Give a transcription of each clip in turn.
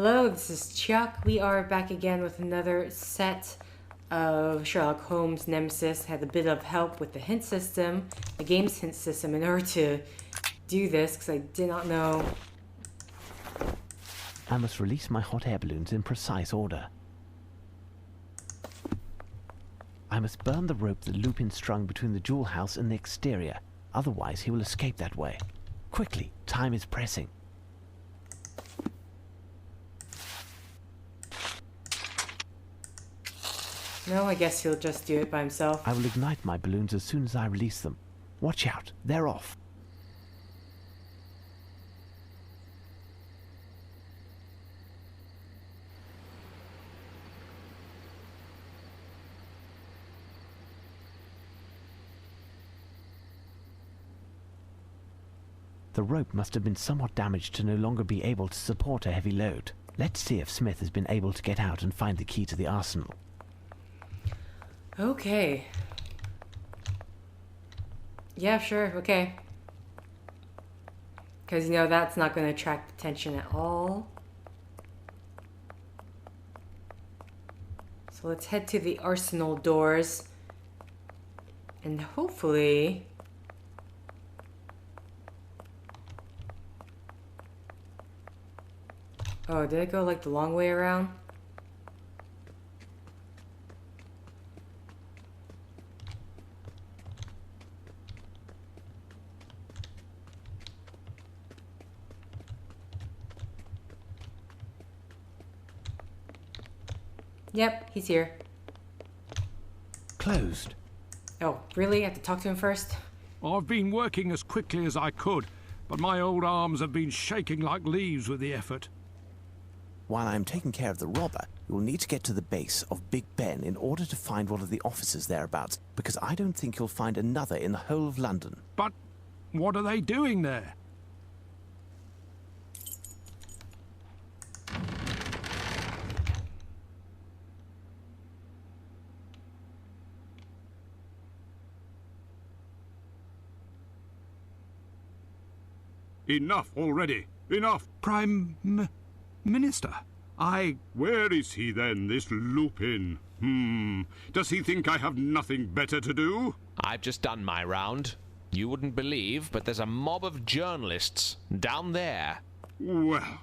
Hello, this is Chiak. We are back again with another set of Sherlock Holmes Nemesis. Had a bit of help with the hint system, the game's hint system, in order to do this because I did not know. I must release my hot air balloons in precise order. I must burn the rope that Lupin strung between the jewel house and the exterior. Otherwise he will escape that way. Quickly, time is pressing. No, I guess he'll just do it by himself. I will ignite my balloons as soon as I release them. Watch out, they're off. The rope must have been somewhat damaged to no longer be able to support a heavy load. Let's see if Smith has been able to get out and find the key to the arsenal. Okay. Yeah, sure, okay. Because, you know, that's not going to attract attention at all. So let's head to the arsenal doors. And hopefully... Oh, did it go like the long way around? Yep, he's here. Closed. Oh, really? I have to talk to him first? I've been working as quickly as I could, but my old arms have been shaking like leaves with the effort. While I am taking care of the robber, you will need to get to the base of Big Ben in order to find one of the officers thereabouts, because I don't think you'll find another in the whole of London. But what are they doing there? Enough already! Enough! Prime Minister, Where is he then, this Lupin? Does he think I have nothing better to do? I've just done my round. You wouldn't believe, but there's a mob of journalists down there. Well,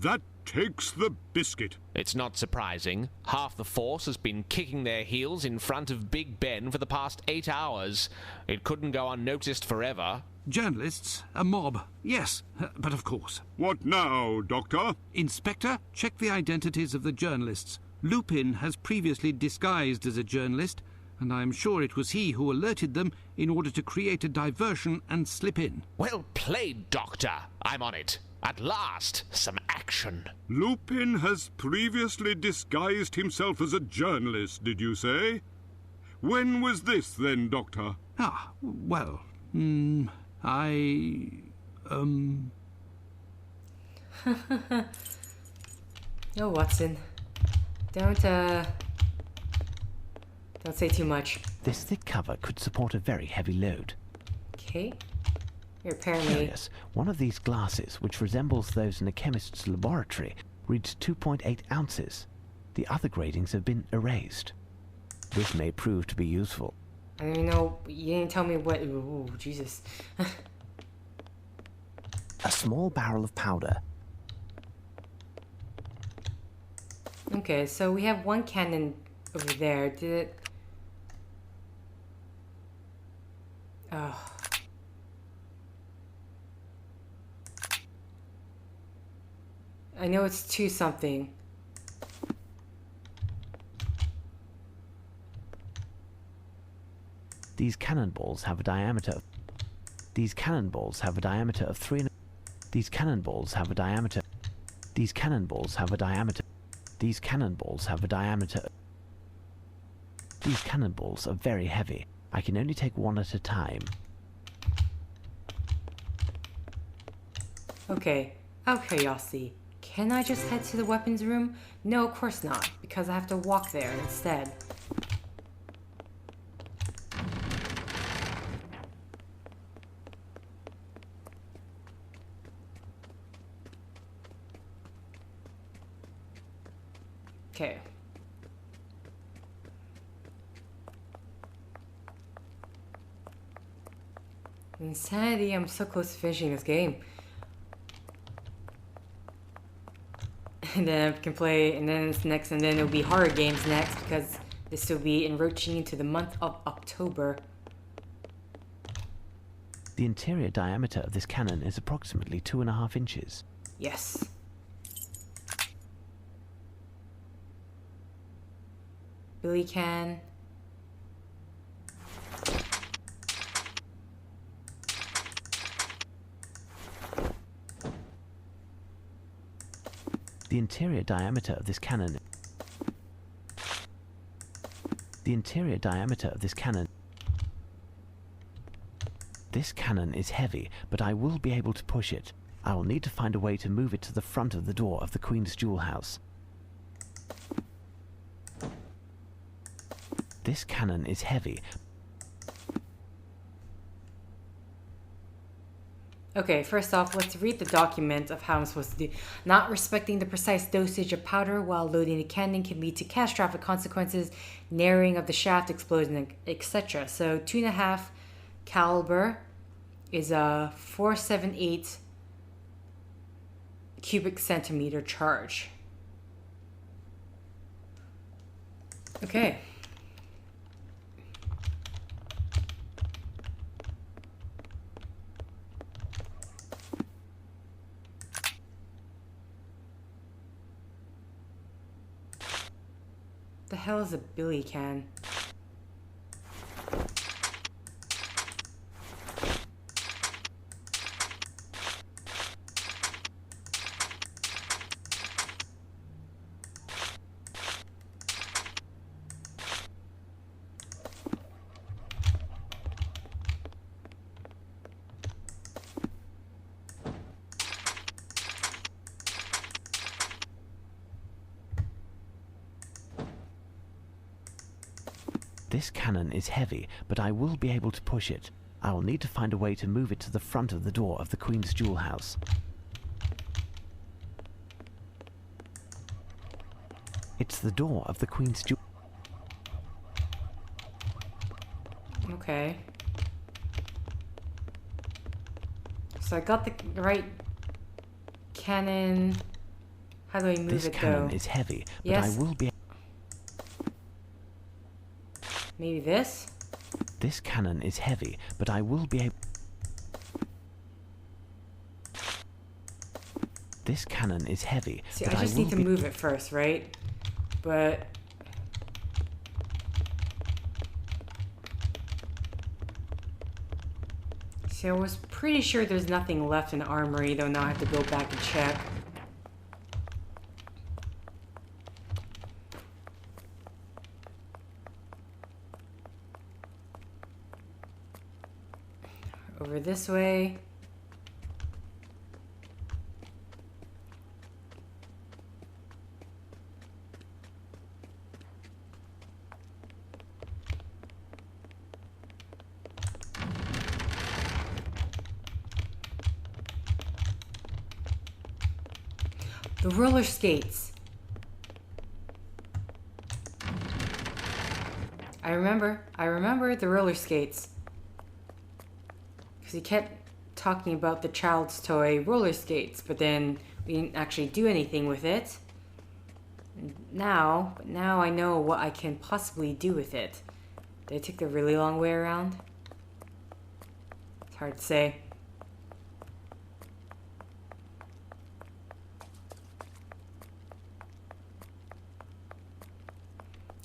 that takes the biscuit. It's not surprising. Half the force has been kicking their heels in front of Big Ben for the past 8 hours. It couldn't go unnoticed forever. Journalists? A mob? Yes, but of course. What now, Doctor? Inspector, check the identities of the journalists. Lupin has previously disguised as a journalist, and I am sure it was he who alerted them in order to create a diversion and slip in. Well played, Doctor. I'm on it. At last, some action. Lupin has previously disguised himself as a journalist, did you say? When was this, then, Doctor? Oh, Watson. Don't say too much. This thick cover could support a very heavy load. Okay. You're apparently... Curious. One of these glasses, which resembles those in a chemist's laboratory, reads 2.8 ounces. The other gradings have been erased. This may prove to be useful. I don't even know. You didn't tell me what... Ooh, Jesus. A small barrel of powder. Okay, so we have one cannon over there. Did it... Oh. I know it's 2 something. These cannonballs have a diameter of... These cannonballs have a diameter of 3... These cannonballs have a diameter... These cannonballs have a diameter... These cannonballs have a diameter... These cannonballs are very heavy. I can only take one at a time. Okay, out of curiosity, can I just head to the weapons room? No, of course not, because I have to walk there instead. Okay. Insanity, I'm so close to finishing this game. And then I can play, and then it's next, and then it'll be horror games next, because this will be encroaching into the month of October. The interior diameter of this cannon is approximately 2.5 inches. Yes. Billy can. The interior diameter of this cannon. The interior diameter of this cannon. This cannon is heavy, but I will be able to push it. I will need to find a way to move it to the front of the door of the Queen's Jewel House. This cannon is heavy. Okay, first off, let's read the document of how I'm supposed to do. Not respecting the precise dosage of powder while loading the cannon can lead to catastrophic consequences, narrowing of the shaft, explosion, etc. So 2.5 caliber is a 478 cubic centimeter charge. Okay. The hell is a billy can? This cannon is heavy, but I will be able to push it. I will need to find a way to move it to the front of the door of the Queen's Jewel House. It's the door of the Queen's Jewel... Okay. So I got the right cannon. How do I move This it cannon though? is heavy, but Yes. I will be... Maybe this? This cannon is heavy, but I will be able... This cannon is heavy, See, but I just will need to be... move it first, right? But... See, I was pretty sure there's nothing left in the armory, though now I have to go back and check. Over this way. The roller skates. I remember the roller skates. Because he kept talking about the child's toy roller skates, but then we didn't actually do anything with it. And now I know what I can possibly do with it. Did I take the really long way around? It's hard to say.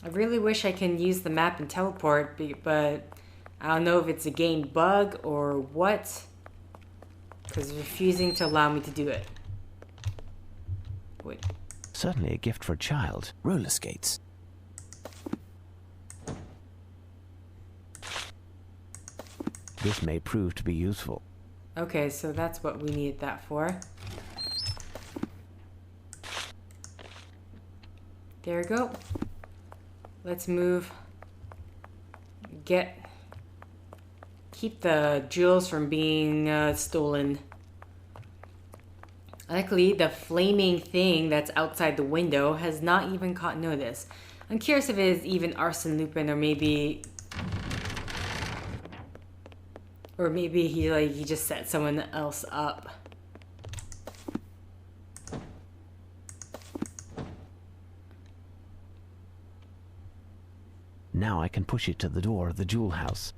I really wish I can use the map and teleport, but I don't know if it's a game bug or what, because it's refusing to allow me to do it. Wait. Certainly a gift for a child. Roller skates. This may prove to be useful. Okay, so that's what we needed that for. There we go. Let's move. Keep the jewels from being stolen. Luckily, the flaming thing that's outside the window has not even caught notice. I'm curious if it is even Arsène Lupin, or maybe he just set someone else up. Now I can push it to the door of the jewel house.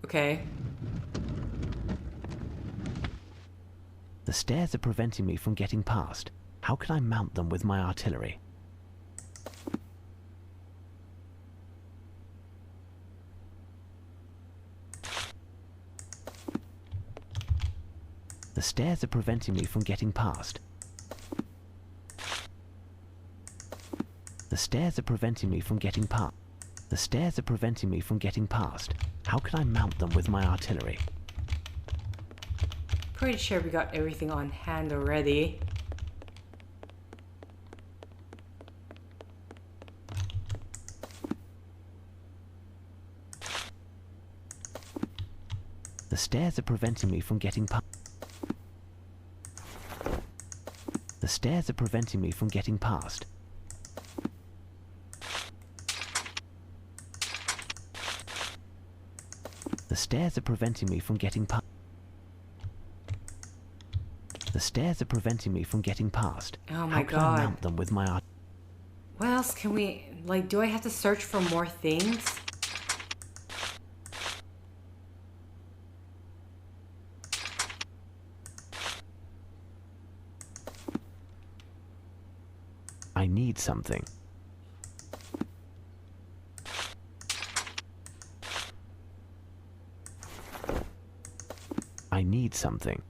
Okay. The stairs are preventing me from getting past. How can I mount them with my artillery? The stairs are preventing me from getting past. The stairs are preventing me from getting past. The stairs are preventing me from getting past. How can I mount them with my artillery? Pretty sure we got everything on hand already. The stairs are preventing me from getting past. The stairs are preventing me from getting past. The stairs are preventing me from getting past. The stairs are preventing me from getting past. Oh my How can I God. mount them with my art? What else can we... Like, do I have to search for more things? I need something. I need something.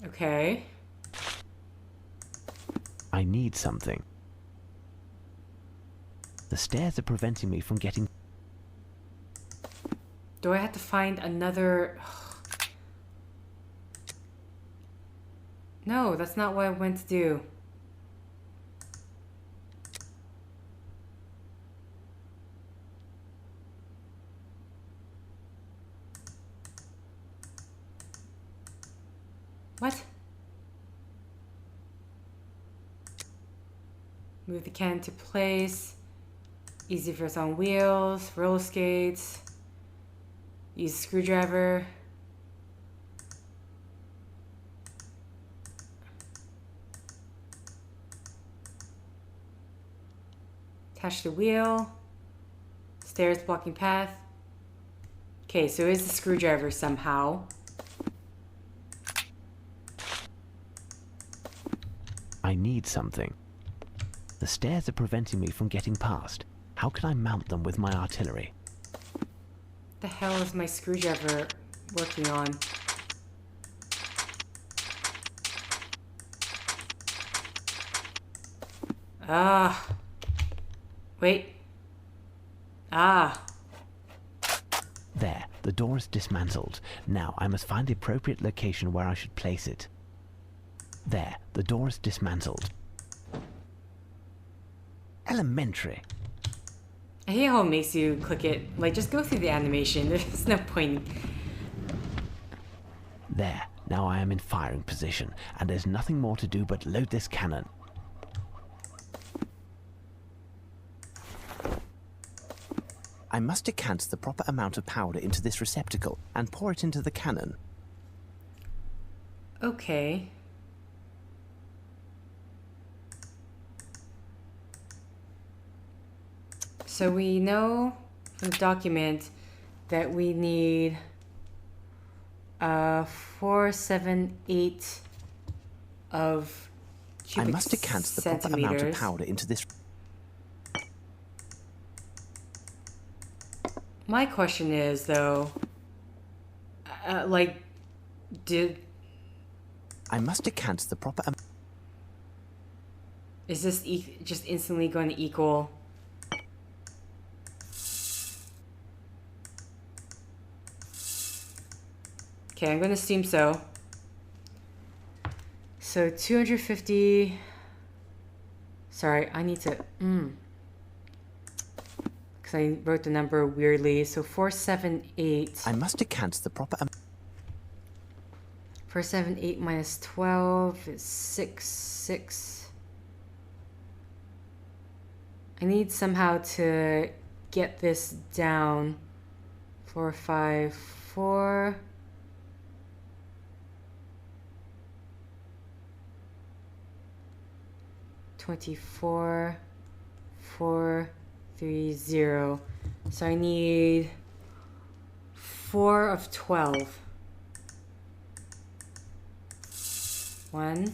Okay. I need something. The stairs are preventing me from getting... Do I have to find another... No, that's not what I went to do. What? Move the can to place. Easy for us on wheels. Roller skates. Use a screwdriver. Attach the wheel. Stairs blocking path. Okay, so it is the screwdriver somehow. I need something. The stairs are preventing me from getting past. How can I mount them with my artillery? The hell is my screwdriver working on? Ah. Wait. Ah. There, the door is dismantled. Now I must find the appropriate location where I should place it. There, the door is dismantled. Elementary. I hate how it makes you click it. Like, just go through the animation. There's no point. There, now I am in firing position, and there's nothing more to do but load this cannon. I must decant the proper amount of powder into this receptacle and pour it into the cannon. Okay. So we know from the document that we need 478 of cubic I must decant the proper amount of centimeters. powder into this... My question is, though, like, I must decant the proper amount... is this just instantly going to equal... Okay, I'm going to assume so. So 250... Sorry, I need to... Because I wrote the number weirdly. So 478... I must decant the proper... 478 minus 12 is 6, 6. I need somehow to get this down. 4, 5, 4. $24, 4, 3, 0. So I need 4 of 12. 1,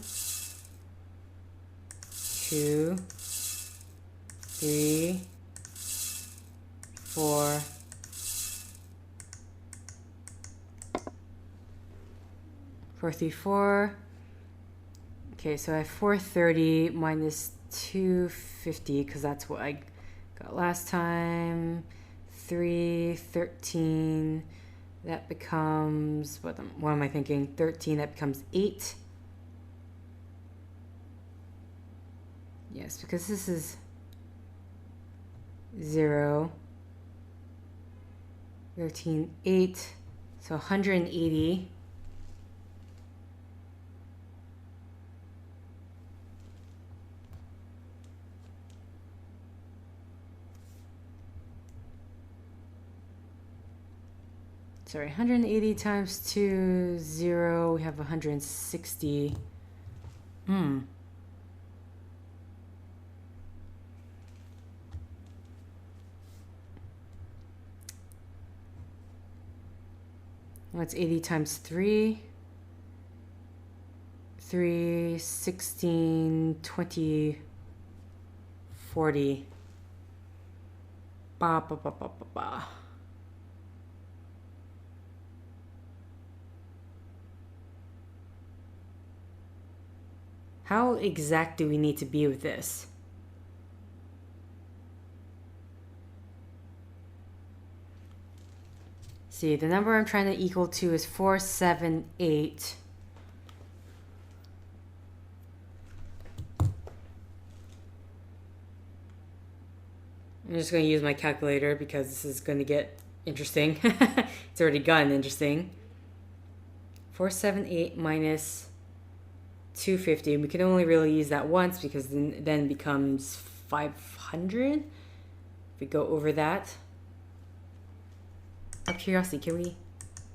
2, 3, 4. Four, 3, 4. Okay, so I have 430 minus 250 because that's what I got last time. 3, 13. That becomes what am I thinking? 13. That becomes 8. Yes, because this is 0. 13, 8. So 180. Sorry, 180 times 2, 0. We have 160. What's 80 times 3? 3, 16, 20, 40. Ba, ba, ba, ba, ba, ba. How exact do we need to be with this? See, the number I'm trying to equal to is 478. I'm just going to use my calculator because this is going to get interesting. It's already gotten interesting. 478 minus 250. We can only really use that once because then it becomes 500. If we go over that. Out of curiosity, can we?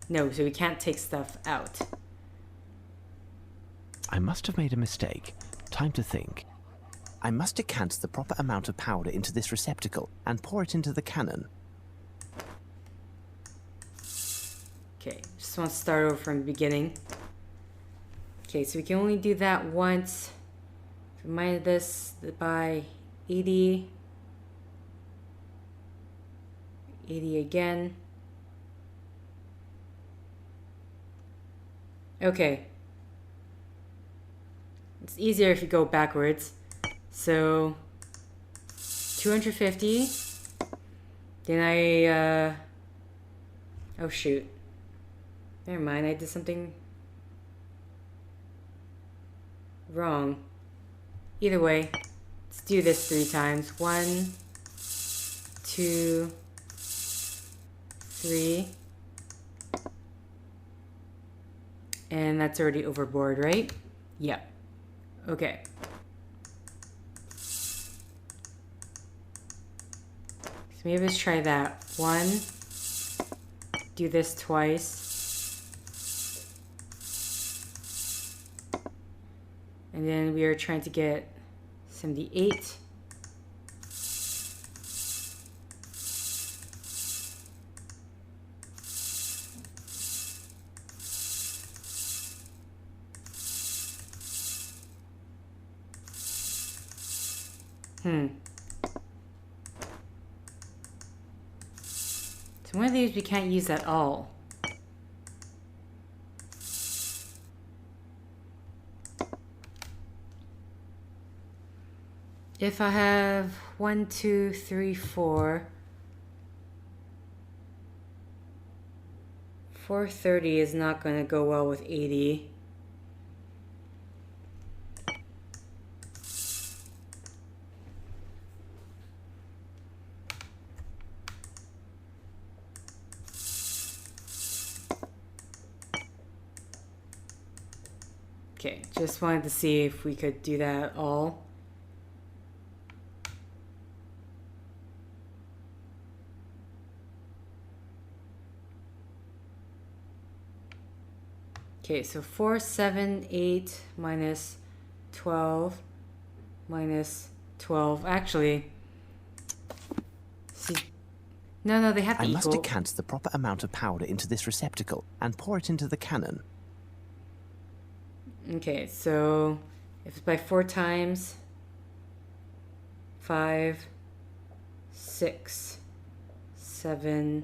No, so we can't take stuff out. I must have made a mistake. Time to think. I must decant the proper amount of powder into this receptacle and pour it into the cannon. Okay, just want to start over from the beginning. Okay, so we can only do that once. Minus this by 80. 80 again. Okay. It's easier if you go backwards. So 250. Then oh shoot. Never mind, I did something wrong. Either way, let's do this 3 times. 1, 2, 3. And that's already overboard, right? Yep. Okay. So maybe let's try that. 1. Do this twice. And then we are trying to get 78. So one of these we can't use at all. If I have 1, 2, 3, 4, 430 is not going to go well with 80. Okay, just wanted to see if we could do that at all. Okay, so 4, 7, 8 minus 12 minus 12. Actually, see, no, they have to I equal. must decant the proper amount of powder into this receptacle and pour it into the cannon. Okay, so if it's by 4 times, 5, 6, 7,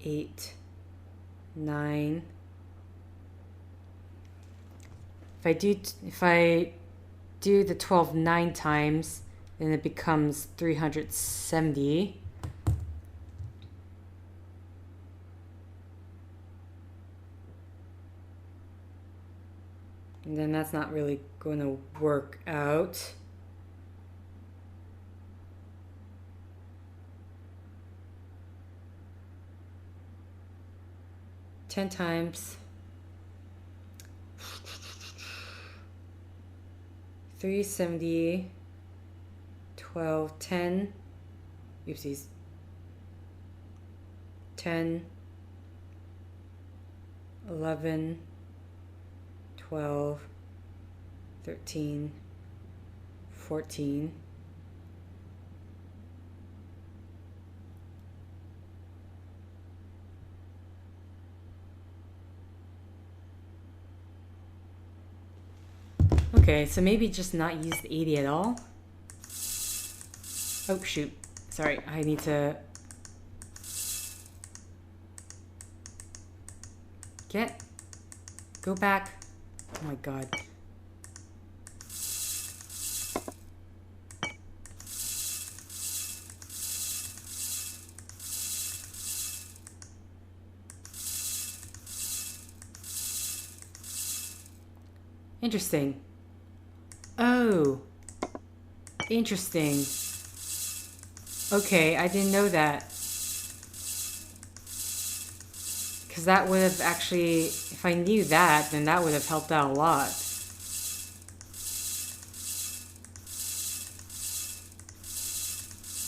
8, 9. If I do the 12 9 times, then it becomes 370. And then that's not really going to work out. Ten times 370, 12, 10, oopsies, 10, 11, 12, 13, 14. Okay, so maybe just not use the 80 at all. Oh, shoot. Sorry, I need to go back. Oh my god. Interesting. Oh, interesting. Okay, I didn't know that. Because that would have actually, if I knew that, then that would have helped out a lot.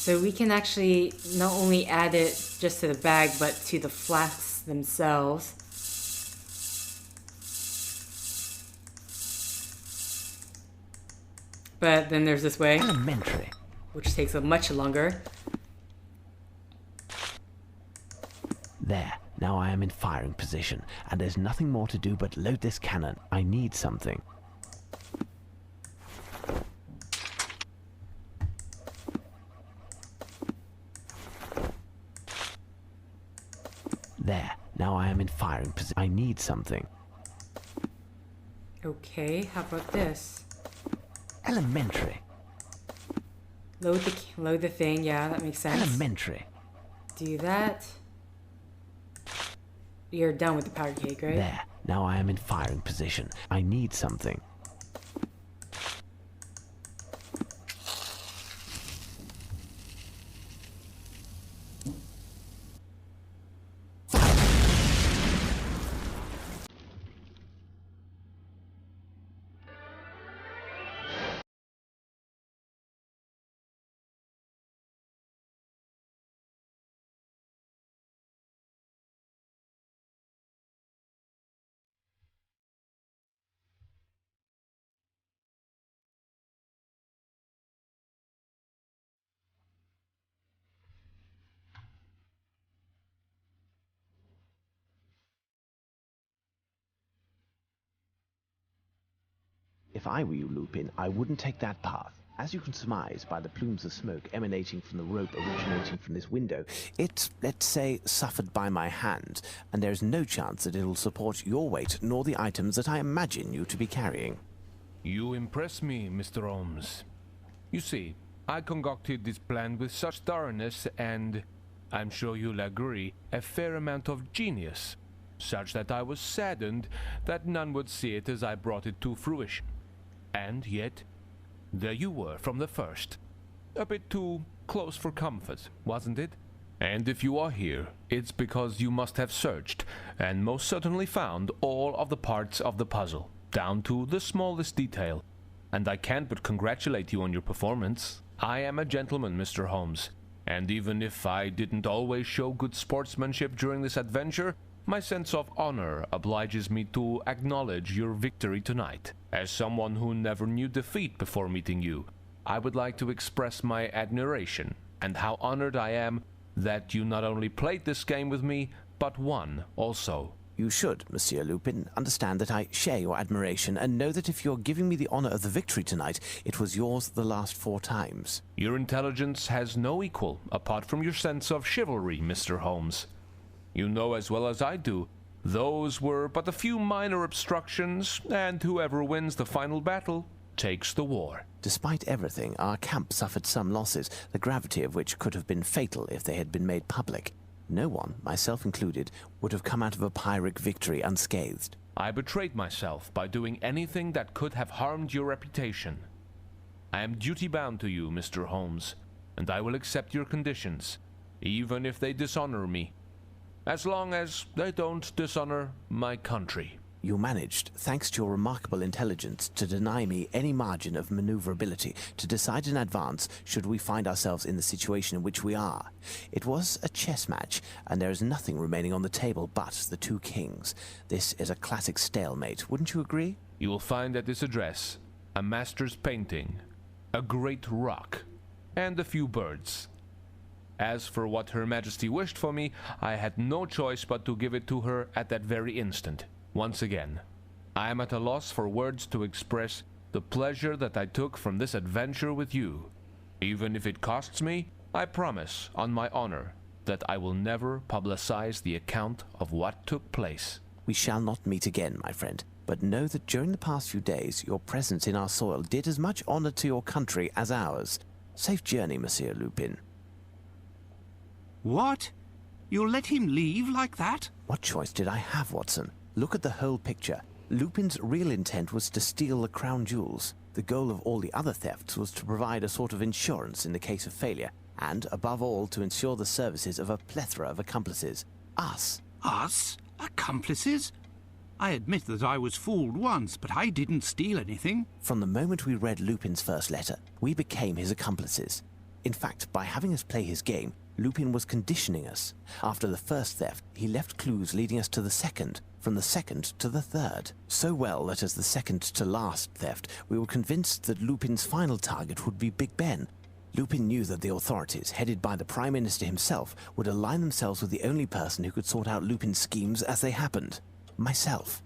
So we can actually not only add it just to the bag, but to the flasks themselves. But then there's this way, Elementary. which takes a much longer. There. Now I am in firing position, and there's nothing more to do but load this cannon. I need something. There. Now I am in firing position. I need something. Okay, how about this? Elementary. Load the thing. Yeah, that makes sense. Elementary. Do that. You're done with the powder cake, right? There. Now I am in firing position. I need something. If I were you, Lupin, I wouldn't take that path. As you can surmise by the plumes of smoke emanating from the rope originating from this window, it, let's say, suffered by my hand, and there's no chance that it'll support your weight nor the items that I imagine you to be carrying. You impress me, Mr. Holmes. You see, I concocted this plan with such thoroughness and, I'm sure you'll agree, a fair amount of genius, such that I was saddened that none would see it as I brought it to fruition. And yet, there you were from the first. A bit too close for comfort, wasn't it? And if you are here, it's because you must have searched, and most certainly found all of the parts of the puzzle. down to the smallest detail, and I can't but congratulate you on your performance. I am a gentleman, Mr. Holmes, and even if I didn't always show good sportsmanship during this adventure, my sense of honor obliges me to acknowledge your victory tonight. As someone who never knew defeat before meeting you, I would like to express my admiration and how honored I am that you not only played this game with me, but won also. You should, Monsieur Lupin, understand that I share your admiration and know that if you're giving me the honor of the victory tonight, it was yours the last 4 times. Your intelligence has no equal apart from your sense of chivalry, Mr. Holmes. You know as well as I do, those were but a few minor obstructions, and whoever wins the final battle takes the war. Despite everything, our camp suffered some losses, the gravity of which could have been fatal if they had been made public. No one, myself included, would have come out of a Pyrrhic victory unscathed. I betrayed myself by doing anything that could have harmed your reputation. I am duty-bound to you, Mr. Holmes, and I will accept your conditions, even if they dishonor me, as long as they don't dishonor my country. You managed, thanks to your remarkable intelligence, to deny me any margin of maneuverability to decide in advance should we find ourselves in the situation in which we are. It was a chess match, and there is nothing remaining on the table but the 2 kings. This is a classic stalemate, wouldn't you agree? You will find at this address a master's painting, a great rock, and a few birds. As for what Her Majesty wished for me, I had no choice but to give it to her at that very instant. Once again, I am at a loss for words to express the pleasure that I took from this adventure with you. Even if it costs me, I promise, on my honor, that I will never publicize the account of what took place. We shall not meet again, my friend, but know that during the past few days, your presence in our soil did as much honor to your country as ours. Safe journey, Monsieur Lupin. What? You'll let him leave like that? What choice did I have, Watson? Look at the whole picture. Lupin's real intent was to steal the crown jewels. The goal of all the other thefts was to provide a sort of insurance in the case of failure, and, above all, to ensure the services of a plethora of accomplices. Us. Us? Accomplices? I admit that I was fooled once, but I didn't steal anything. From the moment we read Lupin's first letter, we became his accomplices. In fact, by having us play his game, Lupin was conditioning us. After the first theft, he left clues leading us to the second, from the second to the third. So well that as the second to last theft, we were convinced that Lupin's final target would be Big Ben. Lupin knew that the authorities, headed by the Prime Minister himself, would align themselves with the only person who could sort out Lupin's schemes as they happened. Myself.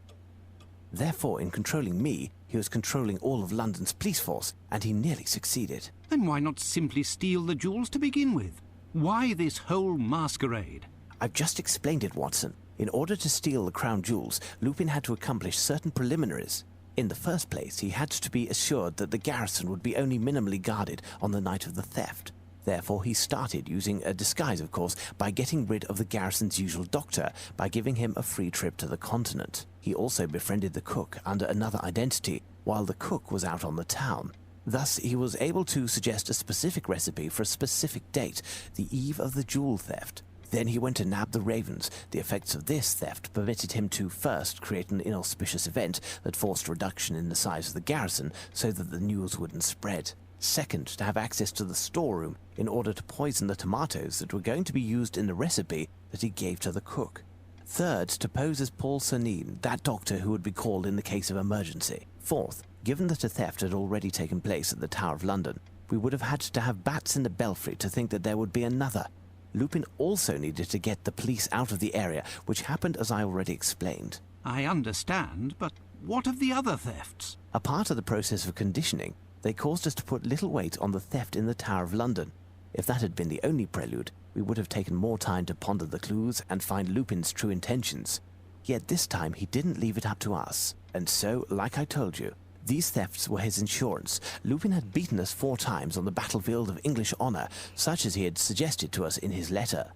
Therefore, in controlling me, he was controlling all of London's police force, and he nearly succeeded. Then why not simply steal the jewels to begin with? Why this whole masquerade? I've just explained it, Watson. In order to steal the crown jewels, Lupin had to accomplish certain preliminaries. In the first place, he had to be assured that the garrison would be only minimally guarded on the night of the theft. Therefore, he started using a disguise, of course, by getting rid of the garrison's usual doctor, by giving him a free trip to the continent. He also befriended the cook under another identity, while the cook was out on the town. Thus, he was able to suggest a specific recipe for a specific date, the eve of the jewel theft. Then he went to nab the ravens. The effects of this theft permitted him to first create an inauspicious event that forced a reduction in the size of the garrison so that the news wouldn't spread. Second, to have access to the storeroom in order to poison the tomatoes that were going to be used in the recipe that he gave to the cook. Third, to pose as Paul Cernine, that doctor who would be called in the case of emergency. Fourth, given that a theft had already taken place at the Tower of London, we would have had to have bats in the belfry to think that there would be another. Lupin also needed to get the police out of the area, which happened as I already explained. I understand, but what of the other thefts? A part of the process of conditioning, they caused us to put little weight on the theft in the Tower of London. If that had been the only prelude, we would have taken more time to ponder the clues and find Lupin's true intentions. Yet this time he didn't leave it up to us. And so, like I told you, these thefts were his insurance. Lupin had beaten us 4 times on the battlefield of English honor, such as he had suggested to us in his letter.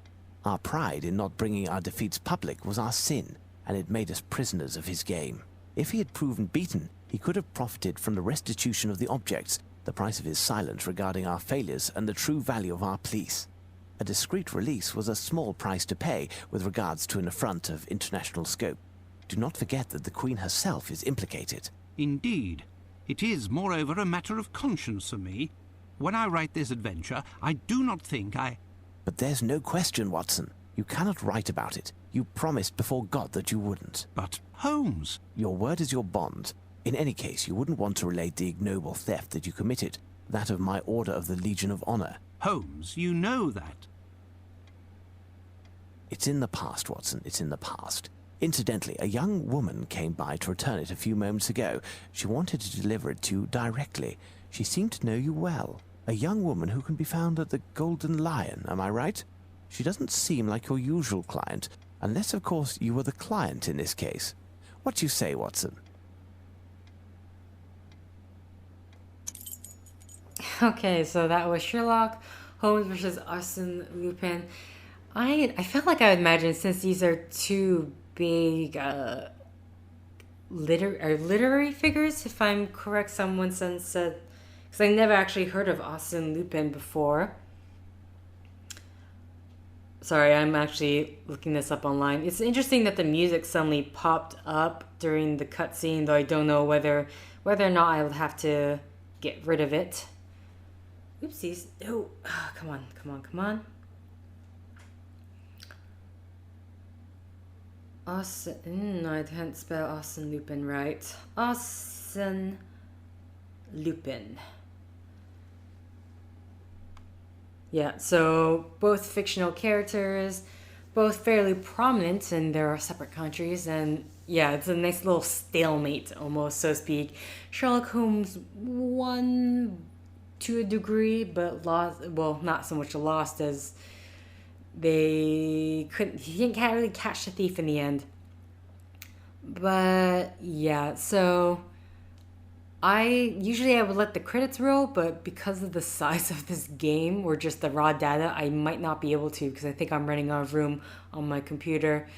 Our pride in not bringing our defeats public was our sin, and it made us prisoners of his game. If he had proven beaten, he could have profited from the restitution of the objects, the price of his silence regarding our failures, and the true value of our police. A discreet release was a small price to pay with regards to an affront of international scope. Do not forget that the Queen herself is implicated. Indeed. It is, moreover, a matter of conscience for me. When I write this adventure, I do not think I... But there's no question, Watson. You cannot write about it. You promised before God that you wouldn't. But, Holmes... Your word is your bond. In any case, you wouldn't want to relate the ignoble theft that you committed, that of my Order of the Legion of Honor. Holmes, you know that. It's in the past, Watson. It's in the past. Incidentally, a young woman came by to return it a few moments ago. She wanted to deliver it to you directly. She seemed to know you well. A young woman who can be found at the Golden Lion, am I right? She doesn't seem like your usual client, unless, of course, you were the client in this case. What do you say, Watson? Okay, so that was Sherlock Holmes versus Arsène Lupin. I felt like I would imagine, since these are two big literary figures, if I'm correct, someone said, because I never actually heard of Arsène Lupin before. Sorry, I'm actually looking this up online. It's interesting that the music suddenly popped up during the cutscene, though I don't know whether or not I would have to get rid of it. Oopsies. Oh, come on. No, I didn't spell Arsène Lupin right. Arsène Lupin. Yeah, so both fictional characters, both fairly prominent in their separate countries, and yeah, it's a nice little stalemate almost, so to speak. Sherlock Holmes won to a degree, but lost, well, not so much lost as he didn't really catch the thief in the end. But yeah, so I would let the credits roll, but because of the size of this game or just the raw data, I might not be able to, because I think I'm running out of room on my computer.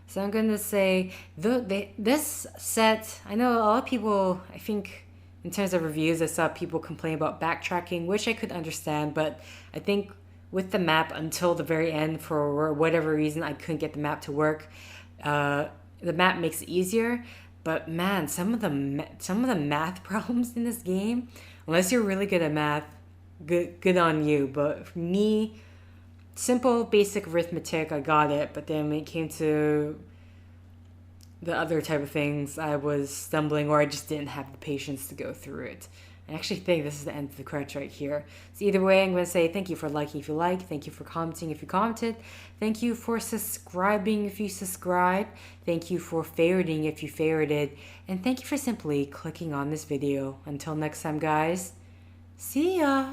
So I'm going to say this set, I know a lot of people, I think in terms of reviews, I saw people complain about backtracking, which I could understand, but I think with the map until the very end, for whatever reason, I couldn't get the map to work. The map makes it easier, but man, some of the math problems in this game, unless you're really good at math, good on you. But for me, simple basic arithmetic, I got it. But then when it came to the other type of things, I was stumbling, or I just didn't have the patience to go through it. I actually think this is the end of the credits right here. So either way, I'm going to say thank you for liking if you like, thank you for commenting if you commented, thank you for subscribing if you subscribed, thank you for favoriting if you favorited, and thank you for simply clicking on this video. Until next time, guys, see ya!